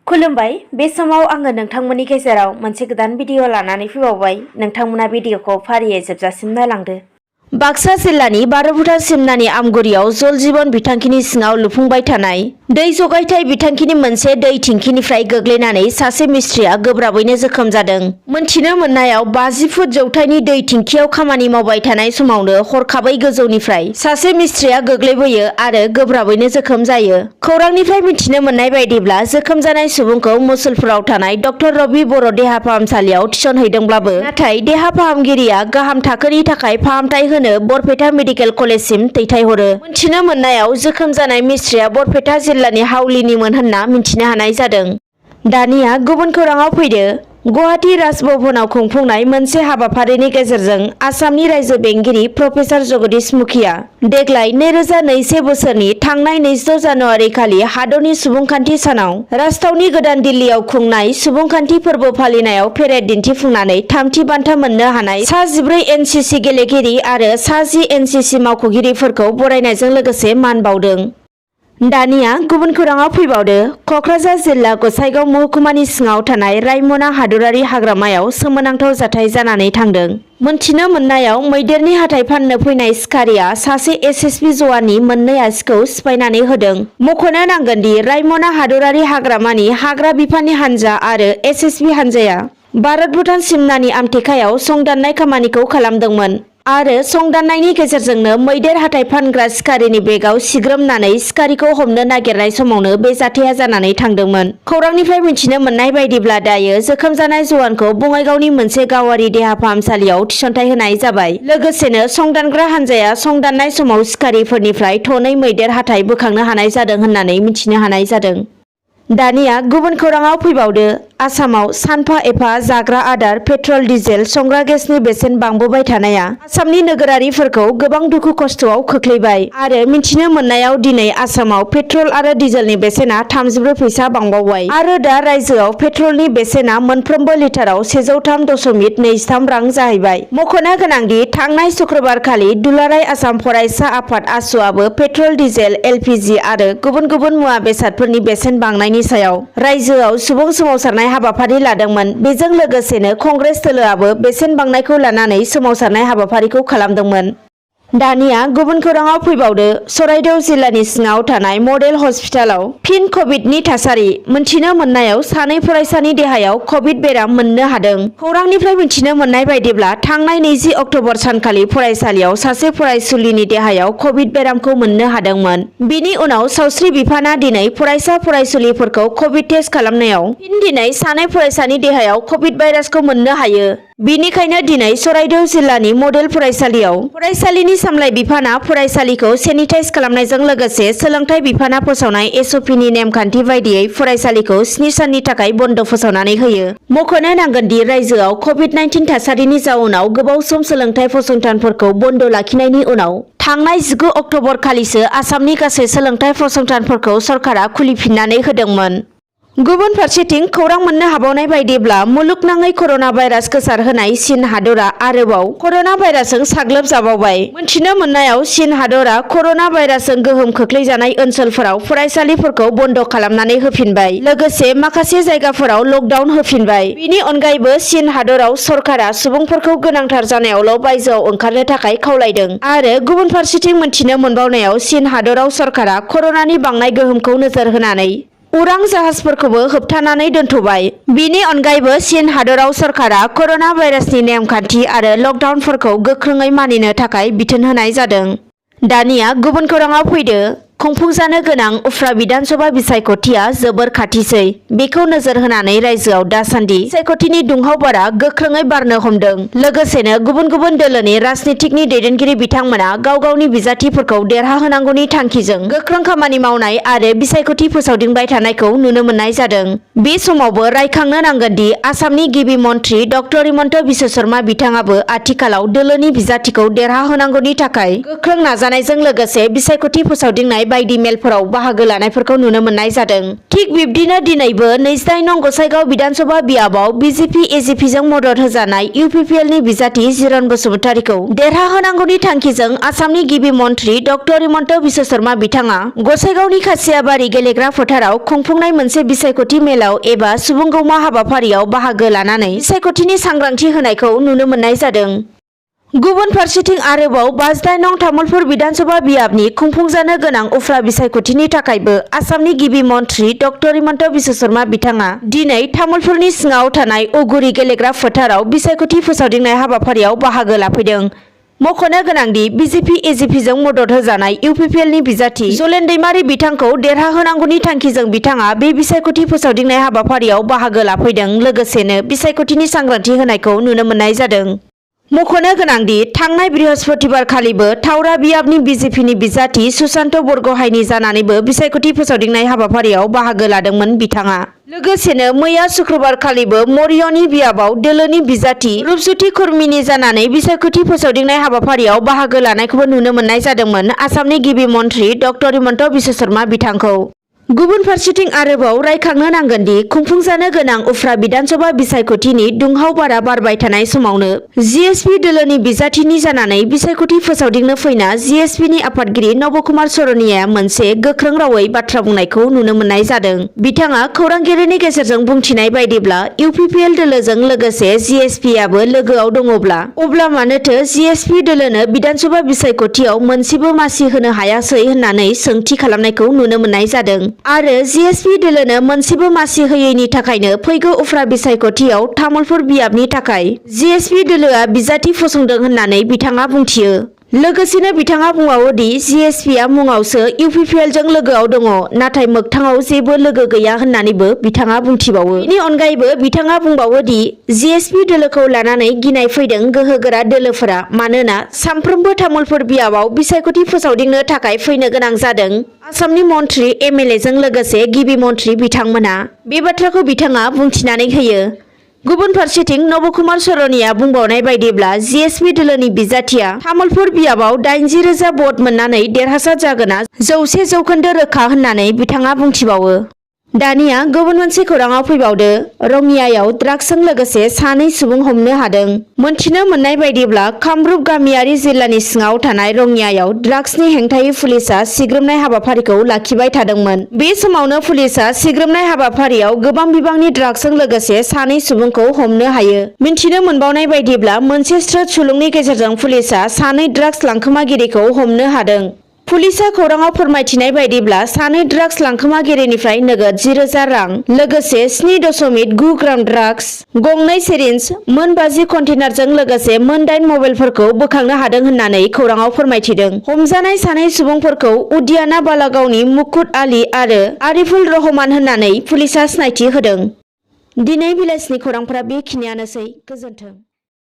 खुलुमबाय बे समाव आङो नोंथांमोननि गेजेराव मोनसे गोदान भिडिअ लानानै फैबावबाय। नोंथांमोना भिडिअखौ फारियै जोबजासिम नायलांदो। बाक्सा जिल्लानि बार'भुटा सिमनानि आमगुरियाव जल जीवन बिथांखिनि सिङाव लुफुंबाय थानाय दै जगायथाय बिथांखिनि मोनसे दै थिंखिनिफ्राय गोग्लैनानै सासे मिस्ट्रिया गोब्राबैनो जोखोम जादों। मोनथिनो मोननायाव 50 फुट जौथायनि दै थिंखियाव खामानि मावबाय थानाय समावनो हरखाबै गोजौनिफ्राय सासे मिस्ट्रिया गोग्लैबोयो आरो गोब्राबैनो जोखोम जायो। खौरांनिफ्राय मिथिनो मोननाय बायदिब्ला जोखोम जानाय सुबुंखौ मुसलपुराव थानाय डक्टर रबि बर' देहा फाहामसालियाव थिसनहैदोंब्लाबो नाथाय देहा फाहामगिरिया गाहाम थाखोनि थाखाय फाहामथाय होनो बरपेटा मेडिकेल कलेजसिम दैथायहरो। मोनथिनो मोननायाव जोखोम जानाय मिस्ट्रिया बरपेटा जिल्लानि हावलिनिमोन होनना मिथिनो हानाय जादों। दानिया गुबुन खौराङाव फैदो। गुवाहाटी राजभवनाव खुंफुंनाय मोनसे हाबाफारिनि गेजेरजों आसामनि रायजो बेंगिरि प्रफेसार जगदीश मुखिया देग्लाय 2021 बोसोरनि थांनाय 22 जानुवारि खालि हादरनि सुबुंखान्थि सानाव राजथावनि गोदान दिल्लीयाव खुंनाय सुबुंखान्थि फोरबो फालिनायाव पेरेड दिन्थिफुंनानै थामथि बान्था मोननो हानाय सा 14 एनसिसि गेलेगिरि आरो सा 10 एनसिसि मावख'गिरिफोरखौ बरायनायजों लोगोसे मान बावदों। दानिया गुबुन खौराङाव फैबावदो। कक्राझार जिल्ला गसाइगाव महकुमानि सिङाव थानाय रायमना हादरारि हाग्रामायाव सोमोनांथाव जाथाय जानानै थांदों। मोनथिनो मोननायाव मैदेरनि हाथाय फाननो फैनाय सिखारिया सासे एसएसबि जवाननि मोननै आसिखौ सिफायनानै होदों। मख'नो नांगोन दि रायमना हादरारि हाग्रामानि हाग्रा बिफाननि हानजा आरो एसएसबि हानजाया भारत-भुटान सिमनानि आमथेखायाव संदाननाय खामानिखौ खालामदोंमोन आरो संदाननायनि गेजेरजोंनो मैदेर हाथाय फानग्रा सिखारिनि बेगआव सिग्रोमनानै सिखारिखौ हमनो नागिरनाय समावनो बे जाथाया जानानै थांदोंमोन। खौरांनिफ्राय मिथिनो मोननाय बायदिब्ला दायो जोखोम जानाय जवानखौ बङाइगावनि मोनसे गावारि देहा फाहामसालियाव थिसनथाय होनाय जाबाय। लोगोसेनो संदानग्रा हानजाया संदाननाय समाव सिखारिफोरनिफ्राय थनै मैदेर हाथाय बोखांनो हानाय जादों होननानै मिथिनो हानाय जादों। दानिया गुबुन खौराङाव फैबावदो। आसामाव सानफा एफा जाग्रा आदार, पेट्रल, डिजेल, संग्रा गेसनि बेसेन बांबोबाय थानाया आसामनि नोगोरारिफोरखौ गोबां दुखु खस्थ'आव खोख्लैबाय आरो मिथिनो मोननायाव दिनै आसामाव पेट्रल आरो डिजेलनि बेसेना 34 फैसा बांबावबाय आरो दा रायजोआव पेट्रलनि बेसेना मोनफ्रोमबो लिटाराव 103.23 रां जाहैबाय। मख'नो गोनांदि थांनाय शुक्रबारखालि दुलाराय आसाम फरायसा आफाद आसुआबो पेट्रल, डिजेल, एलपिजि आरो गुबुन गुबुन मुवा बेसादफोरनि बेसेन बांनायनि सायाव रायजोआव सुबुं सोमावसारनाय हाबाफारि लादोंमोन। बेजों लोगोसेनो कंग्रेस दोलोआबो बेसेन बांनायखौ लानानै सोमावसारनाय हाबाफारिखौ खालामदोंमोन। दानिया गुबुन खौराङाव फैबावदो। सराइदेउ जिल्लानि सिङाव थानाय मडेल हस्पिटालाव फिन कभिडनि थासारि। मोनथिनो मोननायाव सानै फरायसानि देहायाव कभिड बेराम मोननो हादों। खौरांनिफ्राय मिथिनो मोननाय बायदिब्ला थांनाय 20 अक्ट'बर सानखालि फरायसालियाव सासे फरायसुलिनि देहायाव कभिड बेरामखौ मोननो हादोंमोन। बिनि उनाव सावस्रि बिफाना दिनै फरायसा-फरायसुलिफोरखौ कभिड टेस्ट खालामनायाव फिन दिनै सानै फरायसानि देहायाव कभिड भाइरासखौ मोननो हायो। बिनिखायनो दिनै सराइदेउ जिल्लानि मडेल फरायसालियाव फरायसालिनि सामलाय बिफाना फरायसालिखौ सेनिटाइज खालामनायजों लोगोसे सोलोंथाइ बिफाना फोसावनाय एसअपिनि नेमखान्थि बायदियै फरायसालिखौ 7 साननि थाखाय बन्द फोसावनानै होयो। मख'नो नांगोन दि रायजोआव कभिड-19 थासारिनि जाउनाव गोबाव सम सोलोंथाइ फसंथानफोरखौ बन्द लाखिनायनि उनाव थांनाय 19 अक्ट'बर खालिसो आसामनि गासै सोलोंथाइ फसंथानफोरखौ सरकारा खुलिफिननानै होदोंमोन। गुबुन फारसेथिं खौरां मोननो हाबावनाय बायदिब्ला मुलुगनाङै कर'ना भाइरास गोसारहोनाय चीन हादरा आरोबाव कर'ना भाइरासजों साग्लोबजाबावबाय। मोनथिनो मोननायाव चीन हादरा कर'ना भाइरासजों गोहोम खोख्लैजानाय ओनसोलफोराव फरायसालिफोरखौ बन्द खालामनानै होफिनबाय। लोगोसे माखासे जायगाफोराव लकडाउन होफिनबाय। बिनि अनगायैबो चीन हादराव सरकारा सुबुंफोरखौ गोनांथार जानायावल' बायजोआव ओंखारनो थाखाय खावलायदों आरो गुबुन फारसेथिं मोनथिनो मोनबावनायाव चीन हादराव सरकारा कर'नानि बांनाय गोहोमखौ नोजोर होनानै उरां जाहाजफोरखौबो होबथानानै दोनथ'बाय। बिनि अनगायैबो चीन हादराव सरकारा कर'ना भाइरासनि नेमखान्थि आरो लकडाउनफोरखौ गोख्रोङै मानिनो थाखाय बिथोन होनाय जादों। दानिया गुबुन खौराङाव फैदो। खुंफुंजानो गोनां उफ्रा बिधानसभा बिसायख'थिया जोबोर खाथिसै। बेखौ नोजोर होनानै रायजोआव दासान्दि बिसायख'थिनि दुंहाव बारा गोख्रोङै बारनो हमदों। लोगोसेनो गुबुन गुबुन दोलोनि राजनितिकनि दैदेनगिरि बिथांमोना गाव गावनि बिजाथिफोरखौ देरहाहोनांगौनि थांखिजों गोख्रों खामानि मावनाय आरो बिसायख'थि फोसावदिंबाय थानायखौ नुनो मोननाय जादों। बे समावबो रायखांनो नांगोन दि आसामनि गिबि मन्थ्रि डक्टर हिमन्त बिश्व शर्मा बिथाङाबो आथिखालाव दोलोनि बिजाथिखौ देरहाहोनांगौनि थाखाय गोख्रों नाजानायजों लोगोसे बिसायख'थि फोसावदिंनाय बायदि मेलफोराव बाहागो लानायफोरखौ नुनो मोननाय जादों। थिग बिब्दिनो दिनैबो 29 नं गसाइगाव बिधानसभा बियाबाव बिजेपि एजिपिजों मदद होजानाय इउपिपिएलनि बिजाथि जिरन बसुमतारीखौ देरहाहोनांगौनि थांखिजों आसामनि गिबि मन्थ्रि डक्टर हिमन्त बिश्व शर्मा बिथाङा गसाइगावनि खासियाबारि गेलेग्रा फोथाराव खुंफुंनाय मोनसे बिसायख'थि मेलाव एबा सुबुंगौमा हाबाफारियाव बाहागो लानानै बिसायख'थिनि सांग्रांथि होनायखौ नुनो मोननाय जादों। गुबुन फारसेथिं आरोबाव 58 नं तामुलपुर बिधानसभा बियाबनि खुंफुंजानो गोनां उफ्रा बिसायख'थिनि थाखायबो आसामनि गिबि मन्थ्रि डक्टर हिमन्त बिश्व शर्मा बिथाङा दिनै तामुलपुरनि सिङाव थानाय उगुरि गेलेग्रा फोथाराव बिसायख'थि फोसावदिंनाय हाबाफारियाव बाहागो लाफैदों। मख'नो गोनांदि बिजेपि एजिपिजों मदद होजानाय इउपिपिएलनि बिजाथि जलेन दैमारी बिथांखौ देरहाहोनांगौनि थांखिजों बिथाङा बे बिसायख'थि फोसावदिंनाय हाबाफारियाव बाहागो लाफैदों। लोगोसेनो बिसायख'थिनि सांग्रांथि होनायखौ नुनो मोननाय जादों। मख'नो गोनांदि थांनाय बृहस्पतिबार खालिबो थावरा बियाबनि बिजेपिनि बिजाथि सुशान्त बरग'हाइनि जानानैबो बिसायख'थि फोसावदिंनाय हाबाफारियाव बाहागो लादोंमोन बिथाङा। लोगोसेनो मैया शुक्रबार खालिबो मरियनि बियाबाव दोलोनि बिजाथि रुपज्योति खुरमिनि जानानै बिसायख'थि फोसावदिंनाय हाबाफारियाव बाहागो लानायखौबो नुनो मोननाय जादोंमोन आसामनि गिबि मन्थ्रि डक्टर हिमन्त बिश्व शर्मा बिथांखौ। गुबुन फारसेथिं आरोबाव रायखांनो नांगोनदि खुंफुंजानो गोनां उफ्रा बिधानसभा बिसायख'थिनि दुंहाव बारा बारबाय थानाय समावनो जिएसपि दोलोनि बिजाथिनि जानानै बिसायख'थि फोसावदिंनो फैना जिएसपिनि आफादगिरि नबकुमार सरनियाया मोनसे गोख्रों रावै बाथ्रा बुंनायखौ नुनो मोननाय जादों। बिथाङा खौरांगिरिनि गेजेरजों बुंथिनाय बायदिब्ला इउपिपिएल दोलोजों लोगोसे जिएसपिआबो लोगोआव दङब्ला अब्ला मानोथो जिएसपि दोलोनो बिधानसभा बिसायख'थियाव मोनसेबो मासि होनो हायासै होननानै सोंथि खालामनायखौ नुनो मोननाय जादों। आरो जिएसपि दोलोनो मोनसेबो मासि होयैनि थाखायनो फैगौ उफ्रा बिसायख'थियाव तामुलपुर बियाबनि थाखाय जिएसपि दोलोआ बिजाथि फसंदों होननानै बिथाङा बुंथियो। लोगोसेनो बिथाङा बुंबावोदि जिएसपिआ मुङावसो इउपिपिएलजों लोगोआव दङ नाथाय मोगथाङाव जेबो लोगो गैया होननानैबो बिथाङा बुंथिबावो। बेनि अनगायैबो बिथाङा बुंबावोदि जिएसपि दोलोखौ लानानै गिनाय फैदों गोहोगोरा दोलोफोरा मानोना सामफ्रोमबो तामुलपुर बियाबाव बिसायख'थि फोसावदिंनो थाखाय फैनो गोनां जादों आसामनि मन्थ्रि एमएलएजों लोगोसे गिबि मन्थ्रि बिथांमोना। बे बाथ्राखौ बिथाङा बुंथिनानै होयो। गुबुन फारसेथिं नबकुमार सरनिया बुंबावनाय बायदिब्ला जिएसपि दोलोनि बिजाथिया तामुलपुर बियाबाव 80,000 भट मोननानै देरहासार जागोना 100% रोखा होननानै बिथाङा बुंथिबावो। दानिया गुबुन मोनसे खौराङाव फैबावदो रङियायाव ड्राग्सजों लोगोसे सानै सुबुं हमनो हादों। मोनथिनो मोननाय बायदिब्ला कामरुप गामियारि जिल्लानि सिङाव थानाय रङियायाव ड्राग्सनि हेंथायै पुलिसआ सिग्रोमनाय हाबाफारिखौ लाखिबाय थादोंमोन। बे समावनो पुलिसआ सिग्रोमनाय हाबाफारियाव गोबां बिबांनि ड्राग्सजों लोगोसे सानै सुबुंखौ हमनो हायो। मिन्थिनो मोनबावनाय बायदिब्ला मोनसे स्रोत सुलुंनि गेजेरजों पुलिसआ सानै ड्राग्स लांखोमागिरिखौ हमनो हादों। पुलिसआ खौराङाव फोरमायथिनाय बायदिब्ला सानै ड्राग्स लांखोमागिरिनिफ्राय नोगोद 10,000 रां लोगोसे 7.9 ग्राम ड्राग्स, गंनै सिरिन्ज, मोन 50 कन्टेनारजों लोगोसे मोन 8 मबाइलफोरखौ बोखांनो हादों होननानै खौराङाव फोरमायथिदों। हमजानाय सानै सुबुंफोरखौ उदियाना बालागावनि मुकुट आली आरो आरिफुल रहमान होननानै पुलिसआ सिनायथि होदों। दिनै बेलासिनि खौरांफोरा बेखिनियानोसै। गोजोन्थों।